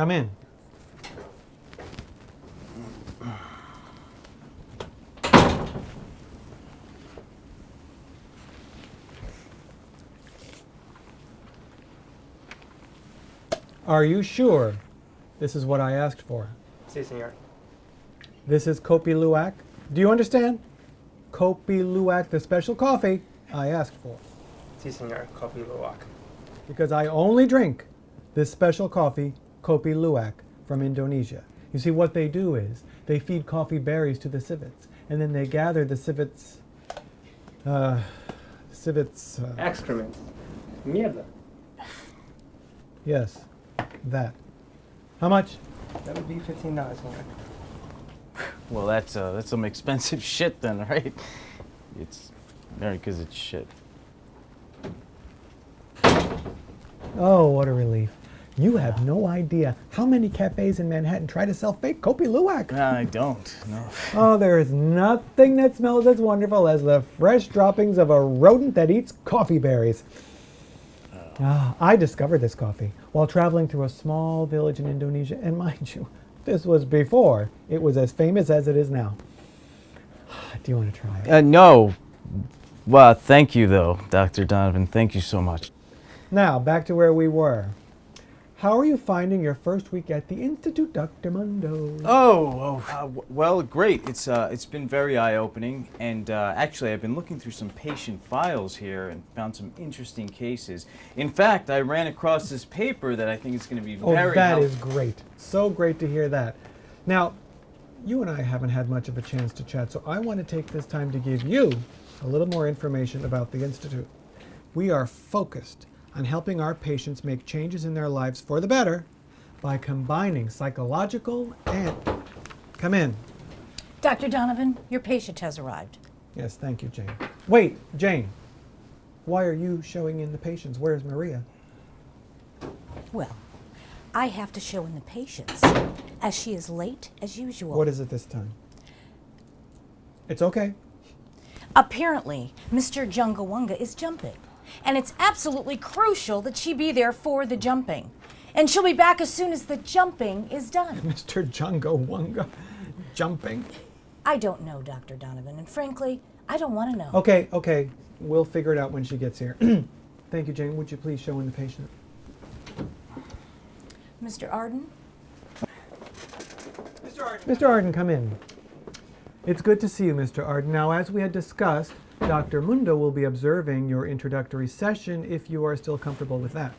Come in. Are you sure this is what I asked for? Sí, señor. This is Kopi Luwak. Do you understand? Kopi Luwak, the special coffee I asked for. Sí, señor. Kopi Luwak. Because I only drink this special coffee, Kopi Luwak, from Indonesia. You see, what they do is they feed coffee berries to the civets, and then they gather the civets. Excrement. Mierda. Yes, that. How much? That would be $15, señor. Well, that's some expensive shit then, right? It's married because it's shit. Oh, what a relief. You have no idea how many cafes in Manhattan try to sell fake Kopi Luwak. I don't, no. Oh, there is nothing that smells as wonderful as the fresh droppings of a rodent that eats coffee berries. I discovered this coffee while traveling through a small village in Indonesia, and mind you, this was before it was as famous as it is now. Do you want to try it? No. Well, thank you, though, Dr. Donovan. Thank you so much. Now, back to where we were. How are you finding your first week at the Institute, Dr. Mundo? Well, great. It's been very eye-opening, and actually, I've been looking through some patient files here and found some interesting cases. In fact, I ran across this paper that I think is going to be very helpful. That is great. So great to hear that. Now, you and I haven't had much of a chance to chat, so I want to take this time to give you a little more information about the Institute. We are focused on helping our patients make changes in their lives for the better by combining psychological and... Come in. Dr. Donovan, your patient has arrived. Yes, thank you, Jane. Wait, Jane. Why are you showing in the patients? Where's Maria? Well, I have to show in the patients, as she is late as usual. What is it this time? It's okay. Apparently, Mr. Jungawunga is jumping, and it's absolutely crucial that she be there for the jumping. And she'll be back as soon as the jumping is done. Mr. Jungawunga jumping? I don't know, Dr. Donovan, and frankly, I don't want to know. Okay. We'll figure it out when she gets here. Thank you, Jane. Would you please show in the patient? Mr. Arden? Mr. Arden, come in. It's good to see you, Mr. Arden. Now, as we had discussed, Dr. Mundo will be observing your introductory session if you are still comfortable with that.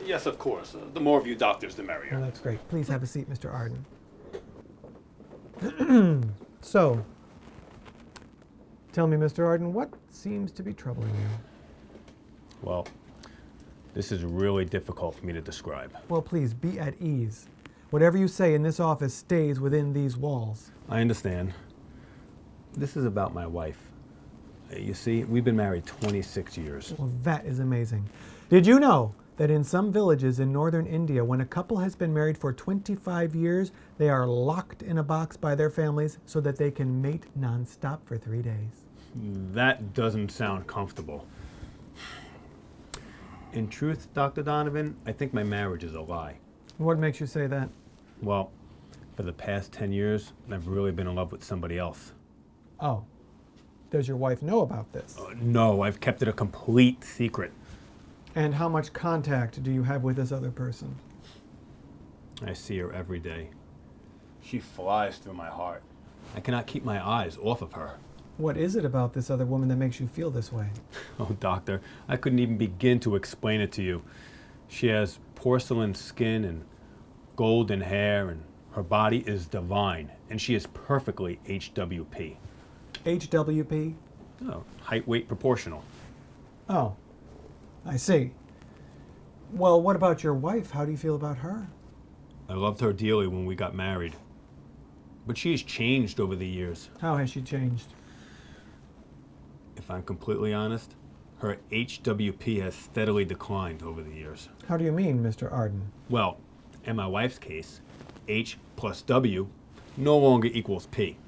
Yes, of course. The more of you doctors, the merrier. Oh, that's great. Please have a seat, Mr. Arden. So, tell me, Mr. Arden, what seems to be troubling you? Well, this is really difficult for me to describe. Well, please, be at ease. Whatever you say in this office stays within these walls. I understand. This is about my wife. You see, we've been married 26 years. Well, that is amazing. Did you know that in some villages in northern India, when a couple has been married for 25 years, they are locked in a box by their families so that they can mate nonstop for 3 days? That doesn't sound comfortable. In truth, Dr. Donovan, I think my marriage is a lie. What makes you say that? Well, for the past 10 years, I've really been in love with somebody else. Oh. Does your wife know about this? No, I've kept it a complete secret. And how much contact do you have with this other person? I see her every day. She flies through my heart. I cannot keep my eyes off of her. What is it about this other woman that makes you feel this way? Oh, doctor, I couldn't even begin to explain it to you. She has porcelain skin and golden hair, and her body is divine, and she is perfectly HWP. HWP? Oh, height, weight, proportional. Oh, I see. Well, what about your wife? How do you feel about her? I loved her dearly when we got married. But she has changed over the years. How has she changed? If I'm completely honest, her HWP has steadily declined over the years. How do you mean, Mr. Arden? Well, in my wife's case, H plus W no longer equals P.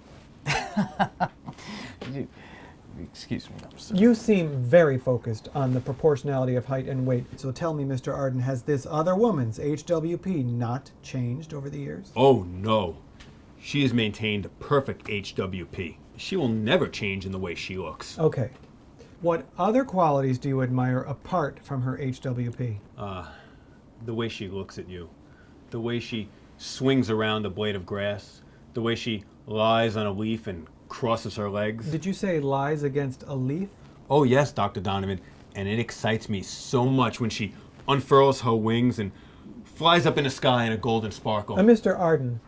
Excuse me, I'm sorry. You seem very focused on the proportionality of height and weight. So tell me, Mr. Arden, has this other woman's HWP not changed over the years? Oh, no. She has maintained perfect HWP. She will never change in the way she looks. Okay. What other qualities do you admire apart from her HWP? The way she looks at you. The way she swings around a blade of grass. The way she lies on a leaf and crosses her legs. Did you say lies against a leaf? Oh, yes, Dr. Donovan. And it excites me so much when she unfurls her wings and flies up in the sky in a golden sparkle. Mr. Arden,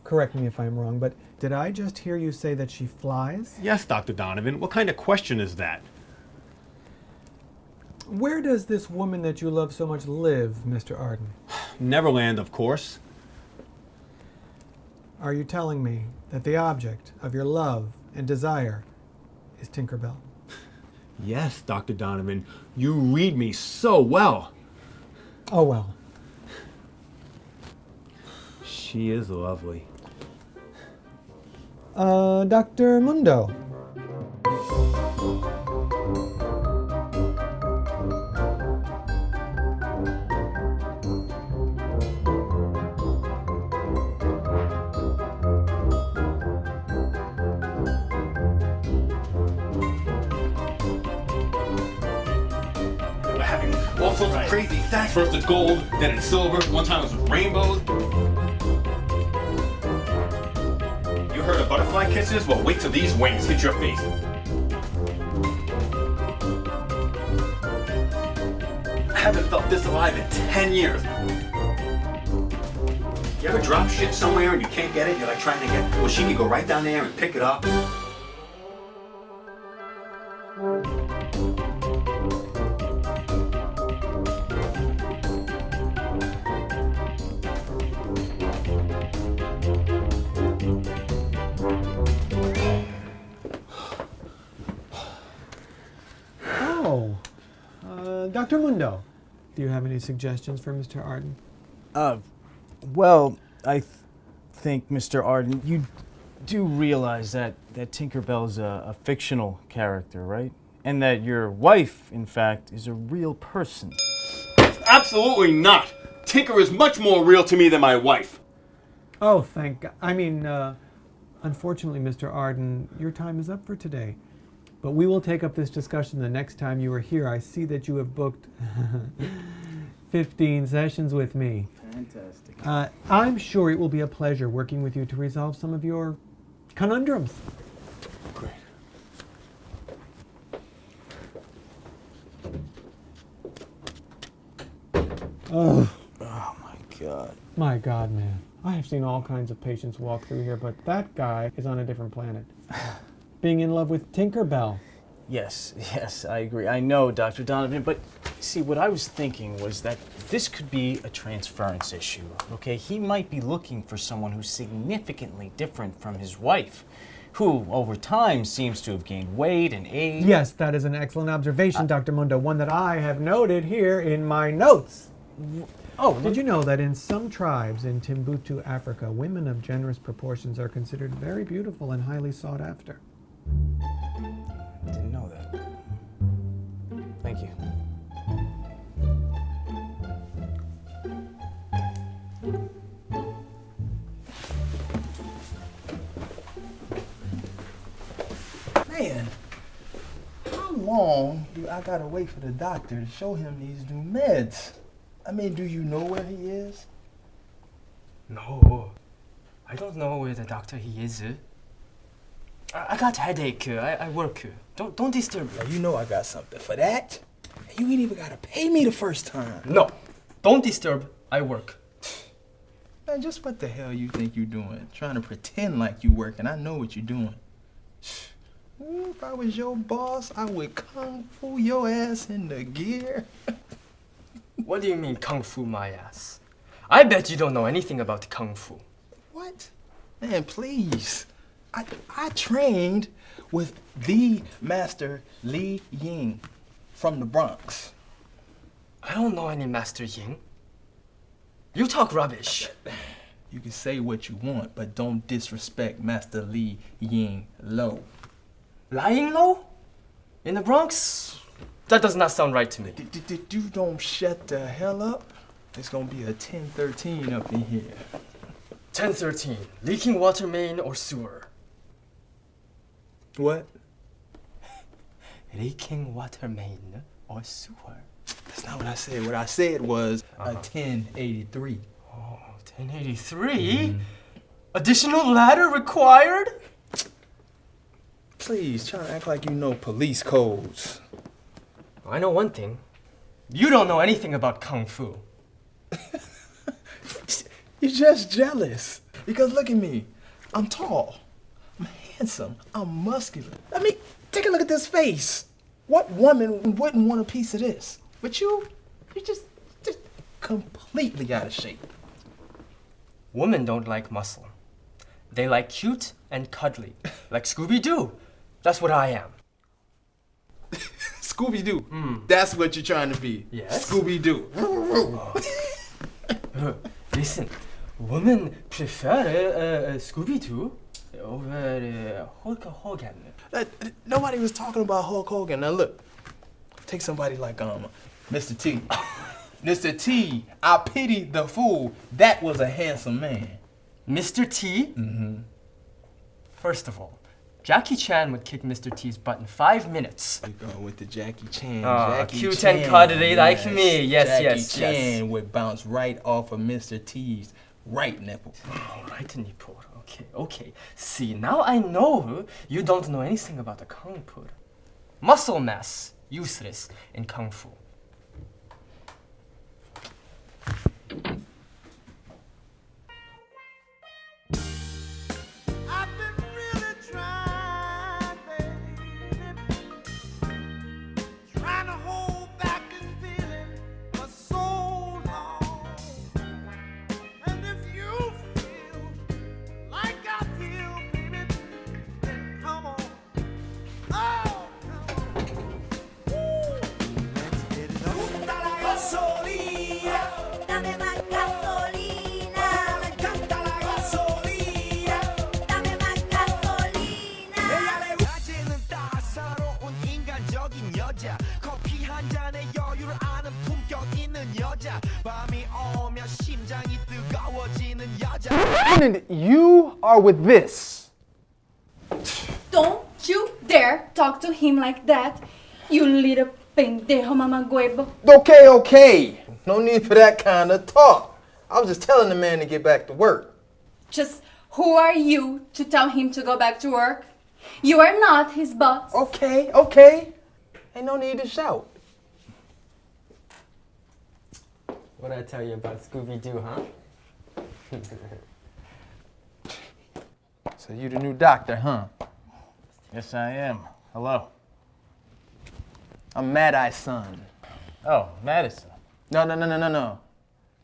correct me if I'm wrong, but did I just hear you say that she flies? Yes, Dr. Donovan. What kind of question is that? Where does this woman that you love so much live, Mr. Arden? Neverland, of course. Are you telling me that the object of your love and desire is Tinkerbell? Yes, Dr. Donovan. You read me so well. Oh, well. She is lovely. Dr. Mundo. Having all sorts of crazy stats. First it's gold, then it's silver, one time it was rainbows. You heard of butterfly kisses? Well, wait till these wings hit your face. I haven't felt this alive in 10 years. You ever drop shit somewhere and you can't get it? You're like trying to get, well, she can go right down there and pick it up. Dr. Mundo, do you have any suggestions for Mr. Arden? Well, I think, Mr. Arden, you do realize that Tinkerbell's a fictional character, right? And that your wife, in fact, is a real person. Absolutely not! Tinker is much more real to me than my wife. Oh, thank God. I mean, unfortunately, Mr. Arden, your time is up for today. But we will take up this discussion the next time you are here. I see that you have booked 15 sessions with me. Fantastic. I'm sure it will be a pleasure working with you to resolve some of your conundrums. Great. Oh, My God. my God, man. I have seen all kinds of patients walk through here, but that guy is on a different planet. Being in love with Tinkerbell. Yes, I agree. I know, Dr. Donovan, but see, what I was thinking was that this could be a transference issue, okay? He might be looking for someone who's significantly different from his wife, who, over time, seems to have gained weight and age. Yes, that is an excellent observation, Dr. Mundo, one that I have noted here in my notes. Oh, Did you know that in some tribes in Timbuktu, Africa, women of generous proportions are considered very beautiful and highly sought after? Didn't know that. Thank you. Man, how long do I gotta wait for the doctor to show him these new meds? I mean, do you know where he is? No, I don't know where the doctor he is. I got headache. I work. Don't disturb me. Now, you know I got something for that. You ain't even gotta pay me the first time. No, don't disturb. I work. Man, just what the hell you think you doing? Trying to pretend like you working. I know what you're doing. Ooh, if I was your boss, I would kung fu your ass into gear. What do you mean kung fu my ass? I bet you don't know anything about kung fu. What? Man, please. I trained with the master Li Ying from the Bronx. I don't know any Master Ying. You talk rubbish. You can say what you want, but don't disrespect Master Li Ying low. Lying low? In the Bronx? That does not sound right to me. You don't shut the hell up. It's gonna be a 1013 up in here. 1013. Leaking water main or sewer? What? Leaking water main or sewer? That's not what I said. What I said was a 1083. Oh, 1083? Additional ladder required? Please, try to act like you know police codes. I know one thing. You don't know anything about Kung Fu. You're just jealous. Because look at me. I'm tall. I'm handsome. I'm muscular. I mean, take a look at this face. What woman wouldn't want a piece of this? But you're just completely out of shape. Women don't like muscle. They like cute and cuddly, like Scooby-Doo. That's what I am. Scooby-Doo. That's what you're trying to be. Yes? Scooby-Doo. Listen, women prefer Scooby-Doo over Hulk Hogan. Nobody was talking about Hulk Hogan. Now look, take somebody like Mr. T. Mr. T, I pity the fool. That was a handsome man. Mr. T? Mm-hmm. First of all, Jackie Chan would kick Mr. T's butt in 5 minutes. You go with the Jackie Chan. Oh, Jackie cute Chan. and cuddly like me. Yes, Jackie yes, Chan yes. would bounce right off of Mr. T's right nipple. Oh, right nipple. Okay, okay. See, now I know you don't know anything about the Kung Fu. Muscle mass, useless in Kung Fu. And you are with this. Don't you dare talk to him like that, you little pendejo mamagüevo. Okay, okay. No need for that kind of talk. I was just telling the man to get back to work. Just who are you to tell him to go back to work? You are not his boss. Okay, okay. Ain't no need to shout. What'd I tell you about Scooby-Doo, huh? So you the new doctor, huh? Yes, I am. Hello. I'm Mad Eye's son. Oh, Madison. No.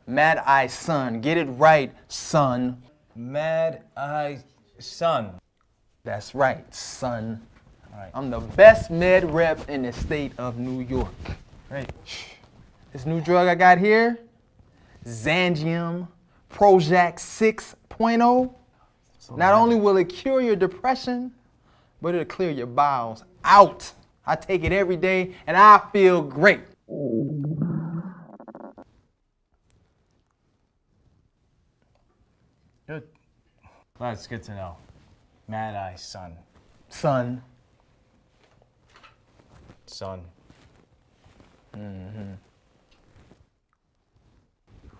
Mad Eye's son. Get it right, son. Mad Eye Son. That's right, son. All right. I'm the best med rep in the state of New York. Great. This new drug I got here, Zangium Prozac 6.0. Not only will it cure your depression, but it'll clear your bowels out. I take it every day and I feel great. Good. Well, that's good to know. Mad Eye Son. Son. Son.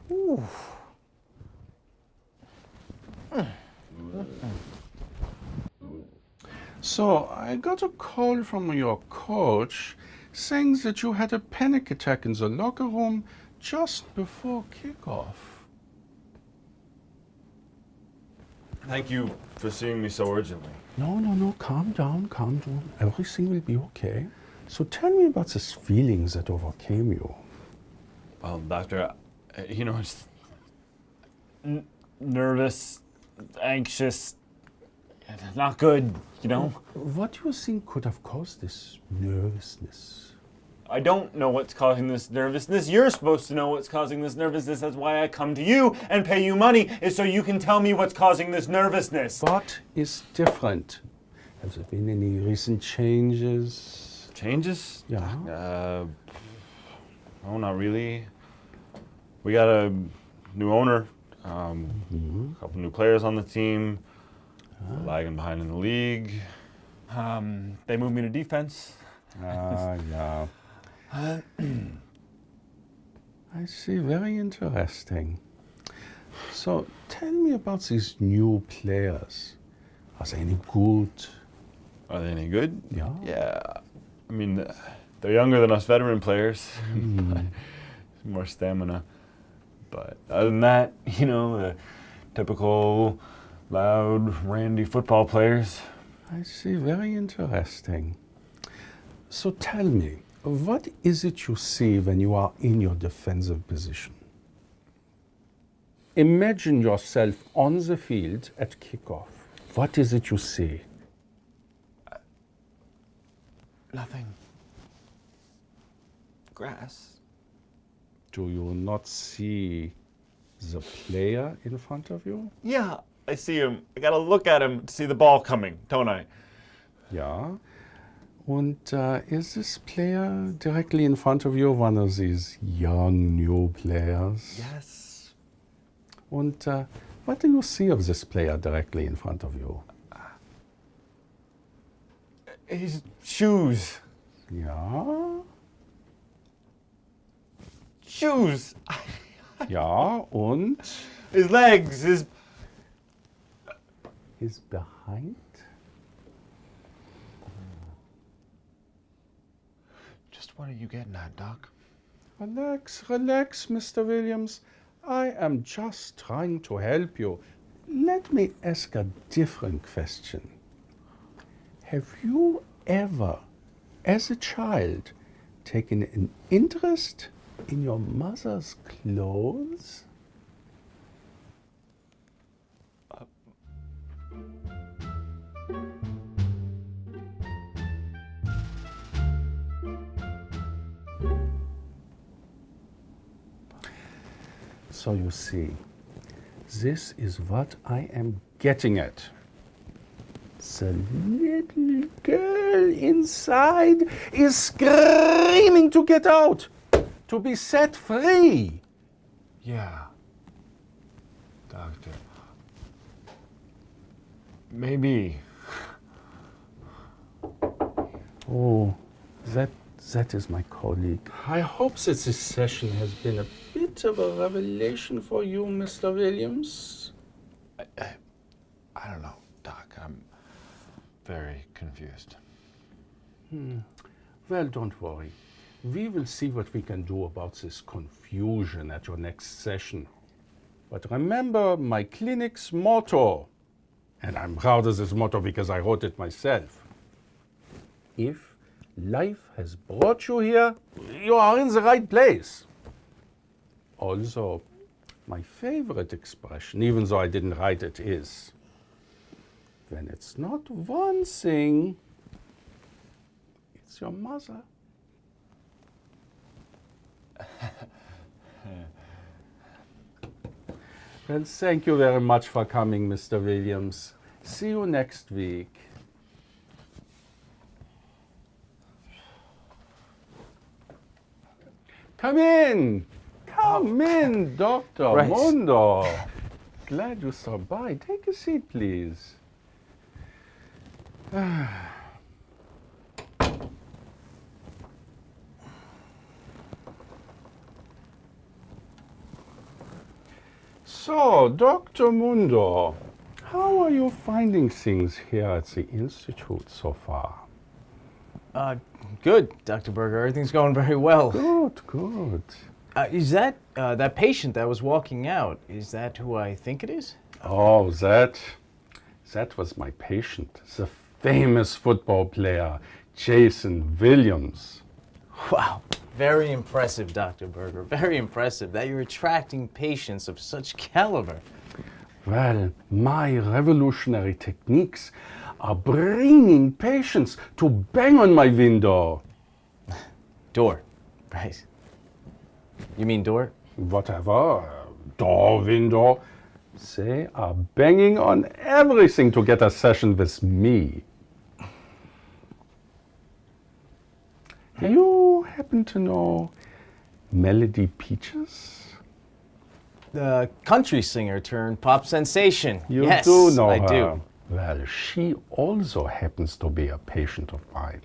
Ooh. So, I got a call from your coach saying that you had a panic attack in the locker room just before kickoff. Thank you for seeing me so urgently. No, calm down. Everything will be okay. So tell me about this feeling that overcame you. Well, doctor, it's nervous, anxious, not good, What do you think could have caused this nervousness? I don't know what's causing this nervousness. You're supposed to know what's causing this nervousness. That's why I come to you and pay you money, is so you can tell me what's causing this nervousness. What is different? Have there been any recent changes? Changes? Yeah. No, not really. We got a new owner, a couple new players on the team, lagging behind in the league. They moved me to defense. Yeah. I see, very interesting. So tell me about these new players. Are they any good? Are they any good? Yeah. Yeah. I mean, they're younger than us veteran players. More stamina. But other than that, you know, the typical loud, randy football players. I see, very interesting. So tell me, what is it you see when you are in your defensive position? Imagine yourself on the field at kickoff. What is it you see? Nothing. Grass. Do you not see the player in front of you? Yeah, I see him. I gotta look at him to see the ball coming, don't I? Ja. Und is this player directly in front of you one of these young new players? Yes. Und what do you see of this player directly in front of you? His shoes. Ja. Shoes. Ja, und His legs, his... is behind? Just what are you getting at, Doc? Relax, relax, Mr. Williams. I am just trying to help you. Let me ask a different question. Have you ever, as a child, taken an interest in your mother's clothes? So you see, this is what I am getting at. The little girl inside is screaming to get out, to be set free. Yeah. Doctor. Maybe. Oh, that is my colleague. I hope that this session has been a bit of a revelation for you, Mr. Williams. I don't know, Doc. I'm very confused. Well, don't worry. We will see what we can do about this confusion at your next session. But remember my clinic's motto, and I'm proud of this motto because I wrote it myself. If life has brought you here, you are in the right place. Also, my favorite expression, even though I didn't write it, is, when it's not one thing, it's your mother. Well, thank you very much for coming, Mr. Williams. See you next week. Come in. Come in, Dr. Right. Mundo. Glad you stopped by. Take a seat, please. So, Dr. Mundo, how are you finding things here at the Institute so far? Good, Dr. Berger. Everything's going very well. Good, good. Is that that patient that was walking out? Is that who I think it is? Oh, that was my patient, the famous football player, Jason Williams. Wow. Very impressive, Dr. Berger. Very impressive that you're attracting patients of such caliber. Well, my revolutionary techniques are bringing patients to bang on my window. Door, right? You mean door? Whatever, door, window. They are banging on everything to get a session with me. Do you happen to know Melody Peaches? The country singer turned pop sensation. You yes, do know I her. do. Well, she also happens to be a patient of mine.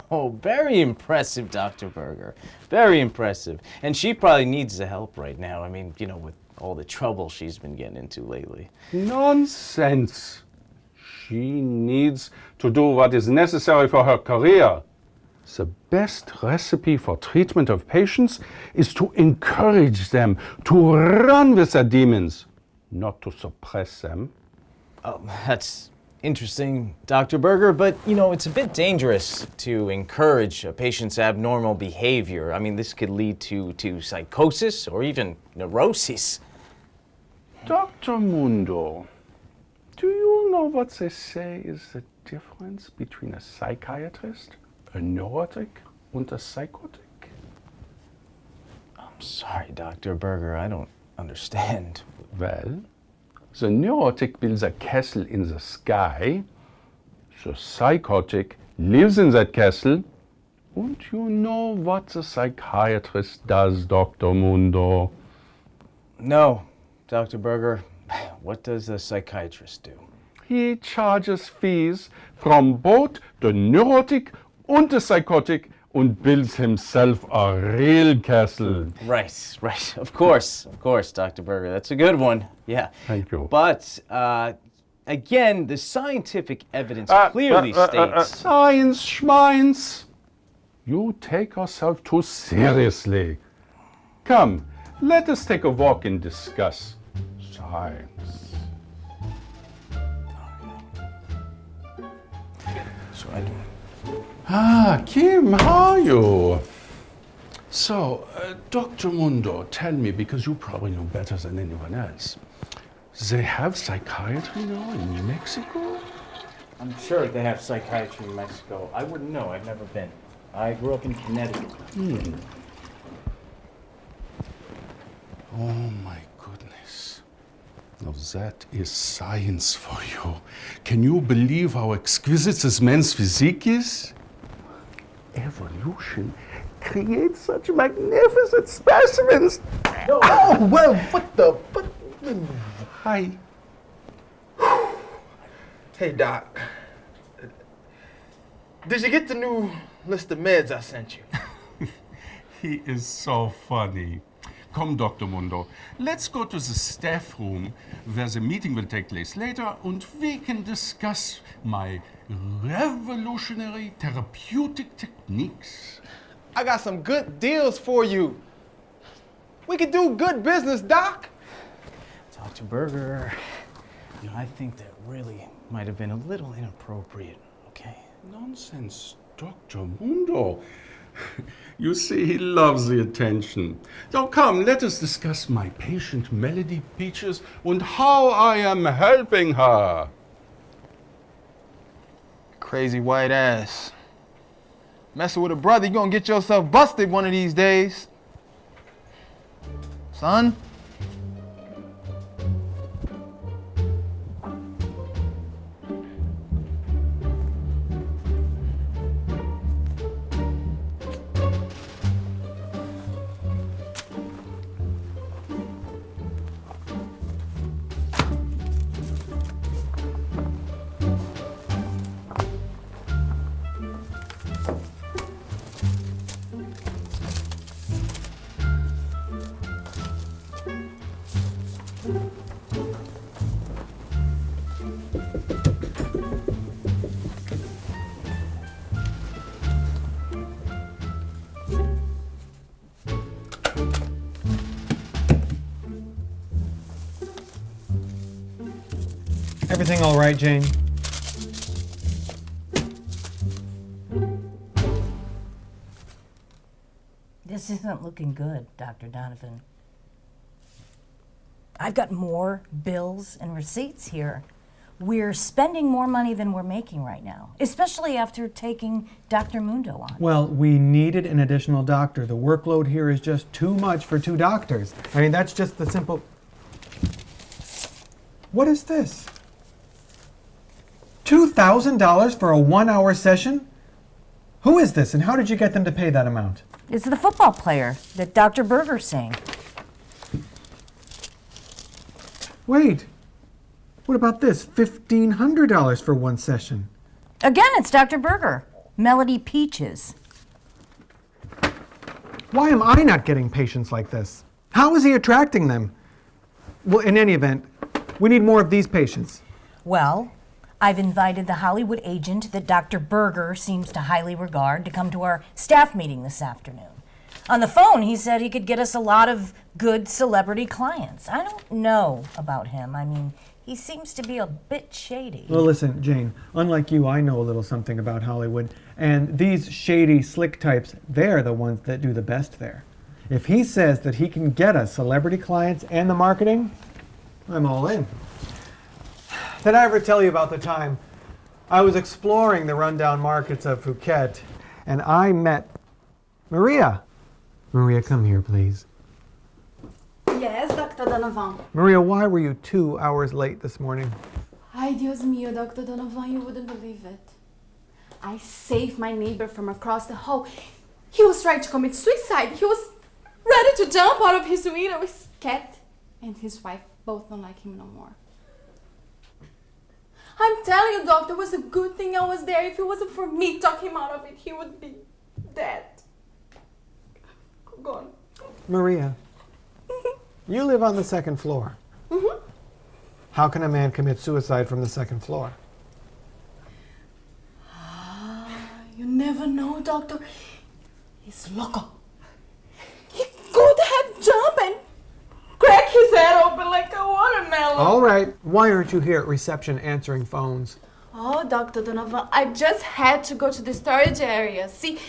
Oh, very impressive, Dr. Berger. Very impressive. And she probably needs the help right now. I mean, you know, with all the trouble she's been getting into lately. Nonsense. She needs to do what is necessary for her career. The best recipe for treatment of patients is to encourage them to run with their demons, not to suppress them. Oh, that's interesting, Dr. Berger, but you know, it's a bit dangerous to encourage a patient's abnormal behavior. I mean, this could lead to psychosis or even neurosis. Dr. Mundo, do you know what they say is the difference between a psychiatrist, a neurotic, and a psychotic? I'm sorry, Dr. Berger, I don't understand. Well, the neurotic builds a castle in the sky, the psychotic lives in that castle, and you know what the psychiatrist does, Dr. Mundo? No, Dr. Berger, what does a psychiatrist do? He charges fees from both the neurotic and the psychotic and builds himself a real castle. Right, right. Of course, Dr. Berger. That's a good one. Yeah. Thank you. But, again, the scientific evidence clearly states... Science, schmeins. You take yourself too seriously. Come, let us take a walk and discuss science. So I do. Ah, Kim, how are you? So, Dr. Mundo, tell me, because you probably know better than anyone else, they have psychiatry now in Mexico? I'm sure they have psychiatry in Mexico. I wouldn't know. I've never been. I grew up in Connecticut. Oh my goodness. Now that is science for you. Can you believe how exquisite this man's physique is? Evolution creates such magnificent specimens. Oh, well, what the... Hi. Hey, Doc. Did you get the new list of meds I sent you? He is so funny. Come, Dr. Mundo, let's go to the staff room where the meeting will take place later and we can discuss my revolutionary therapeutic techniques. I got some good deals for you. We could do good business, Doc. Dr. Berger, I think that really might have been a little inappropriate, okay? Nonsense, Dr. Mundo. You see, he loves the attention. Now come, let us discuss my patient Melody Peaches and how I am helping her. Crazy white ass. Messing with a brother, you gonna get yourself busted one of these days. Son? Everything all right, Jane? This isn't looking good, Dr. Donovan. I've got more bills and receipts here. We're spending more money than we're making right now, especially after taking Dr. Mundo on. Well, we needed an additional doctor. The workload here is just too much for 2 doctors. I mean, that's just the simple... What is this? $2,000 for a 1-hour session? Who is this, and how did you get them to pay that amount? It's the football player that Dr. Berger's seeing. Wait, what about this? $1,500 for one session. Again, it's Dr. Berger. Melody Peaches. Why am I not getting patients like this? How is he attracting them? Well, in any event, we need more of these patients. Well, I've invited the Hollywood agent that Dr. Berger seems to highly regard to come to our staff meeting this afternoon. On the phone, he said he could get us a lot of good celebrity clients. I don't know about him. I mean, he seems to be a bit shady. Well, listen, Jane, unlike you, I know a little something about Hollywood, and these shady, slick types, they're the ones that do the best there. If he says that he can get us celebrity clients and the marketing, I'm all in. Did I ever tell you about the time I was exploring the rundown markets of Phuket and I met Maria? Maria, come here, please. Yes, Dr. Donovan. Maria, why were you 2 hours late this morning? Ay, Dios mío, Dr. Donovan, you wouldn't believe it. I saved my neighbor from across the hall. He was trying to commit suicide. He was ready to jump out of his window. His cat and his wife both don't like him no more. I'm telling you, doctor, it was a good thing I was there. If it wasn't for me talking him out of it, he would be dead. Gone. Maria, you live on the second floor. Mm-hmm. How can a man commit suicide from the second floor? You never know, doctor. He's loco. He could have jumped and cracked his head open like a watermelon. All right, why aren't you here at reception answering phones? Oh, Dr. Donovan, I just had to go to the storage area. See,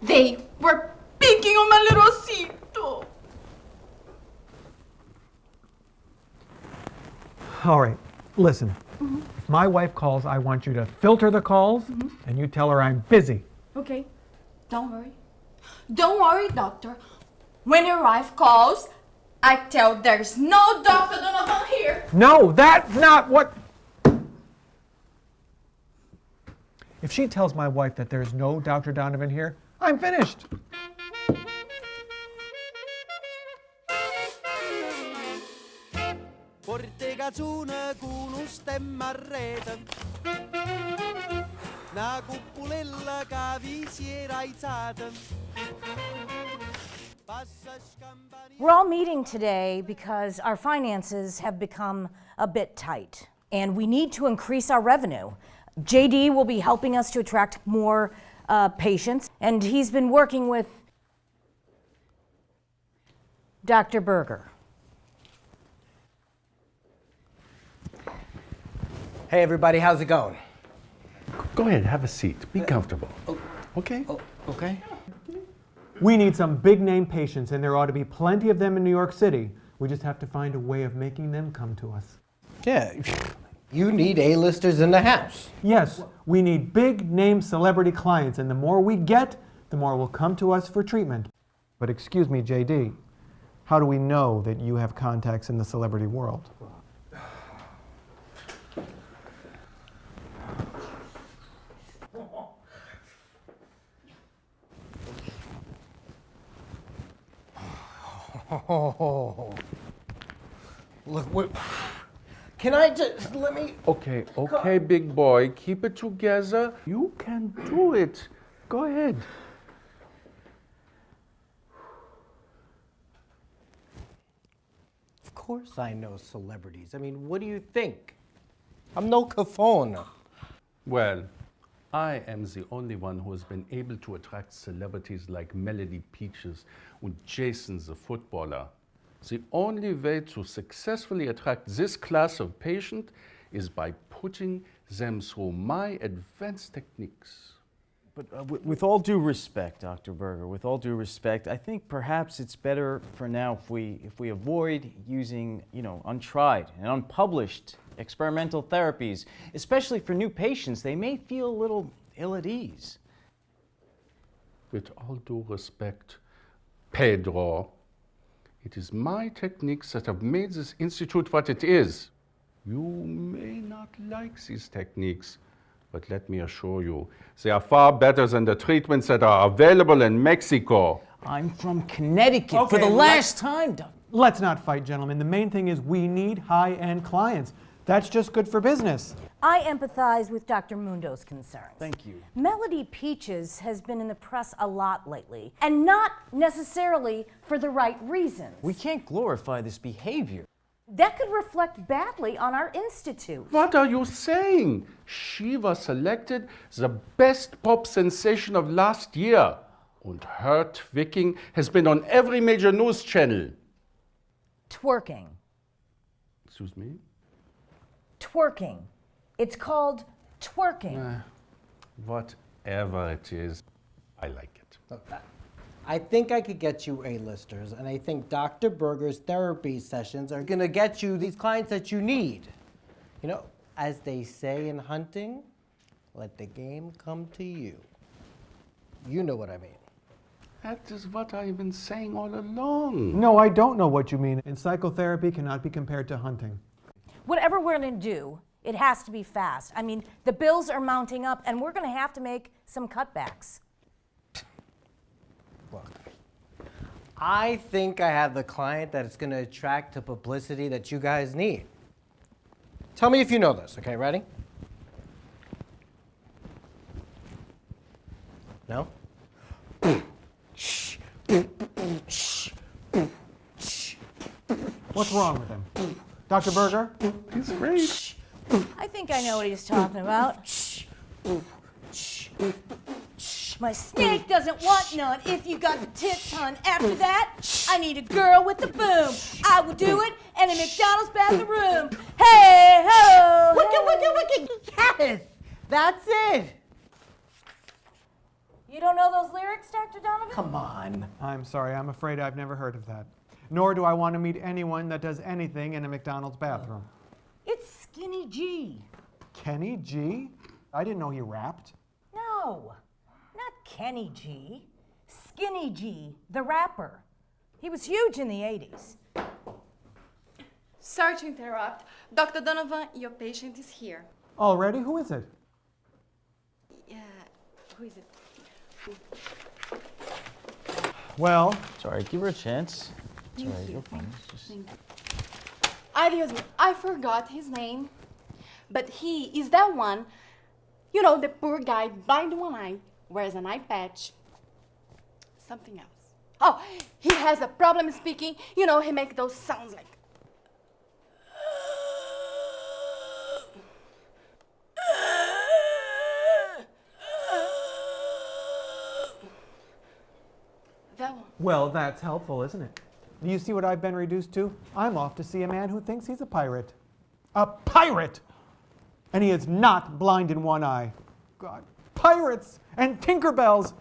they were picking on my little osito. All right, listen. If my wife calls, I want you to filter the calls and you tell her I'm busy. Okay, don't worry. Don't worry, doctor. When your wife calls, I tell there's no Dr. Donovan here. No, that's not what... If she tells my wife that there's no Dr. Donovan here, I'm finished. We're all meeting today because our finances have become a bit tight, and we need to increase our revenue. JD will be helping us to attract more patients, and he's been working with Dr. Berger. Hey everybody, how's it going? Go ahead, have a seat. Be comfortable. Okay? Okay. We need some big name patients, and there ought to be plenty of them in New York City. We just have to find a way of making them come to us. Yeah, you need A-listers in the house. Yes, we need big name celebrity clients, and the more we get, the more will come to us for treatment. But excuse me, JD, how do we know that you have contacts in the celebrity world? Oh, look, what? Can I just, let me... Okay, big boy. Keep it together. You can do it. Go ahead. Of course I know celebrities. I mean, what do you think? I'm no Cafone. Well, I am the only one who has been able to attract celebrities like Melody Peaches and Jason the footballer. The only way to successfully attract this class of patient is by putting them through my advanced techniques. But with all due respect, Dr. Berger, with all due respect, I think perhaps it's better for now if we avoid using, untried and unpublished experimental therapies, especially for new patients. They may feel a little ill at ease. With all due respect, Pedro, it is my techniques that have made this institute what it is. You may not like these techniques, But let me assure you, they are far better than the treatments that are available in Mexico. I'm from Connecticut for Okay, the last time, Doc. Let's not fight, gentlemen. The main thing is we need high-end clients. That's just good for business. I empathize with Dr. Mundo's concerns. Thank you. Melody Peaches has been in the press a lot lately, and not necessarily for the right reasons. We can't glorify this behavior. That could reflect badly on our institute. What are you saying? She was selected the best pop sensation of last year. And her twicking has been on every major news channel. Twerking. Excuse me? Twerking. It's called twerking. Whatever it is, I like it. I think I could get you A-listers, and I think Dr. Berger's therapy sessions are gonna get you these clients that you need. You know, as they say in hunting, let the game come to you. You know what I mean. That is what I've been saying all along. No, I don't know what you mean. And psychotherapy cannot be compared to hunting. Whatever we're going to do, it has to be fast. I mean, the bills are mounting up, and we're going to have to make some cutbacks. Look, I think I have the client that is going to attract the publicity that you guys need. Tell me if you know this, okay? Ready? No? What's wrong with him? Dr. Berger? He's great. I think I know what he's talking about. My snake doesn't want none if you got the tits, hun. After that, I need a girl with the boom. I will do it in a McDonald's bathroom. Hey, ho! Yes! That's it! You don't know those lyrics, Dr. Donovan? Come on. I'm sorry, I'm afraid I've never heard of that. Nor do I want to meet anyone that does anything in a McDonald's bathroom. It's Skinny G. Kenny G? I didn't know he rapped. No, not Kenny G. Skinny G, the rapper. He was huge in the 80s. Sorry to interrupt. Dr. Donovan, your patient is here. Already? Who is it? Yeah, who is it? Well, Sorry, give her a chance. It's all right, you're fine. It's just... I forgot his name, but he is that one, you know, the poor guy blind in one eye, wears an eye patch, something else. Oh, he has a problem speaking, you know, he makes those sounds like. That one. well, that's helpful, isn't it? Do you see what I've been reduced to? I'm off to see a man who thinks he's a pirate. A pirate! And he is not blind in one eye. God, pirates and Tinkerbells!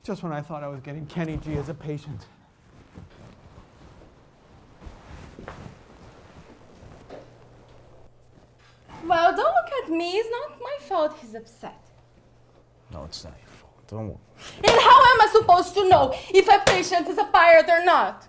Just when I thought I was getting Kenny G as a patient. Well, don't look at me. It's not my fault he's upset. No, it's not your fault. Don't worry. And how am I supposed to know if a patient is a pirate or not?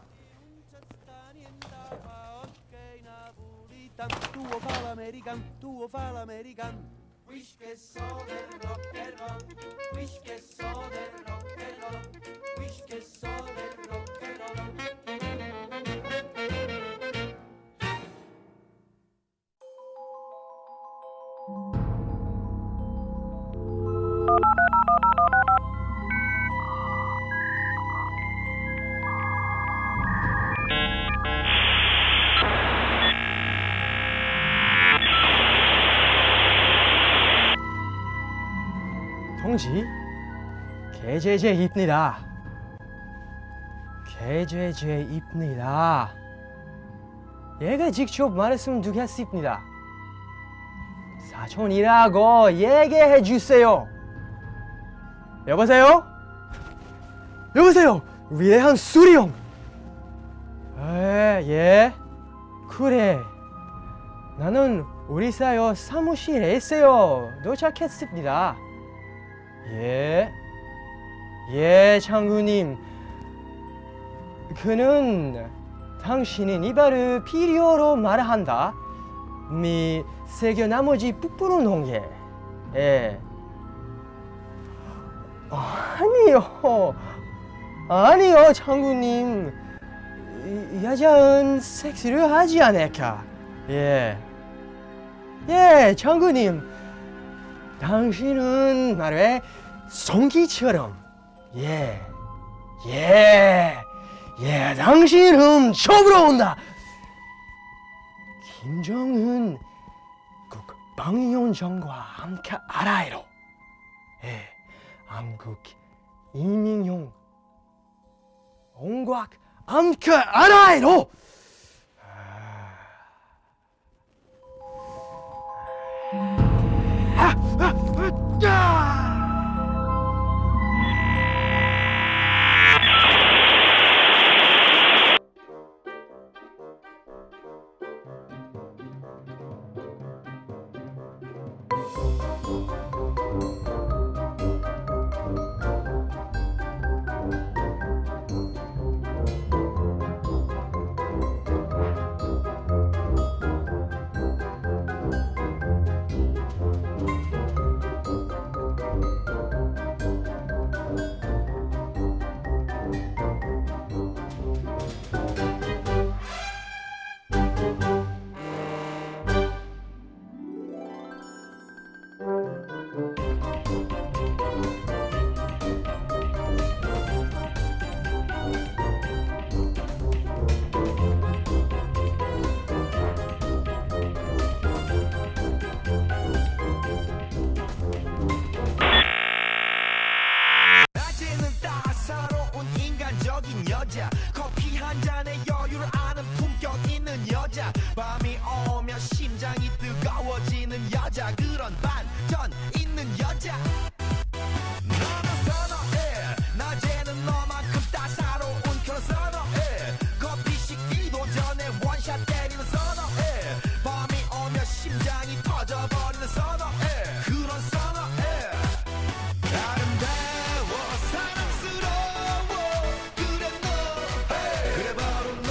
동지, 개제제입니다. 개제제입니다. 얘가 직접 말씀드리겠습니다. 사촌이라고 얘기해 주세요. 여보세요? 여보세요? 위대한 수리형. 예. 그래. 나는 우리 사요 사무실에 있어요. 도착했습니다. 예, 장군님. 그는 당신은 이발을 필요로 말한다. 미 세계 나머지 북부로 농계. 예. 아니요. 아니요, 장군님. 여자는 섹스를 하지 않을까. 예. 예, 장군님. 당신은 말해 송기처럼. 예. 당신은 처음으로 온다. 김정은 국방위원장과 함께 알아요. 예, 한국 이민용 온과 함께 알아요. 여자 커피 한 잔에 여유를 아는 품격 있는 여자 밤이 오면 심장이 뜨거워지는 여자 그런 반전 있는 여자 너는 선어해 낮에는 너만큼 따사로운 그런 선어해 커피 식기도 전에 원샷 때리는 선어해 밤이 오면 심장이 터져버리는 선어해 그런 선어해 아름다워 사랑스러워 그래 너 그래 바로 너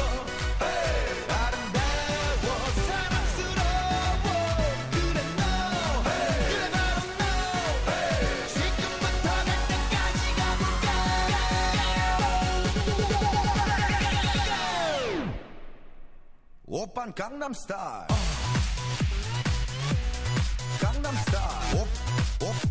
아름다워 사랑스러워 그래 너 그래 바로 너 지금부터 갈 때까지 가볼까 오빤 강남스타일 강남스타일 오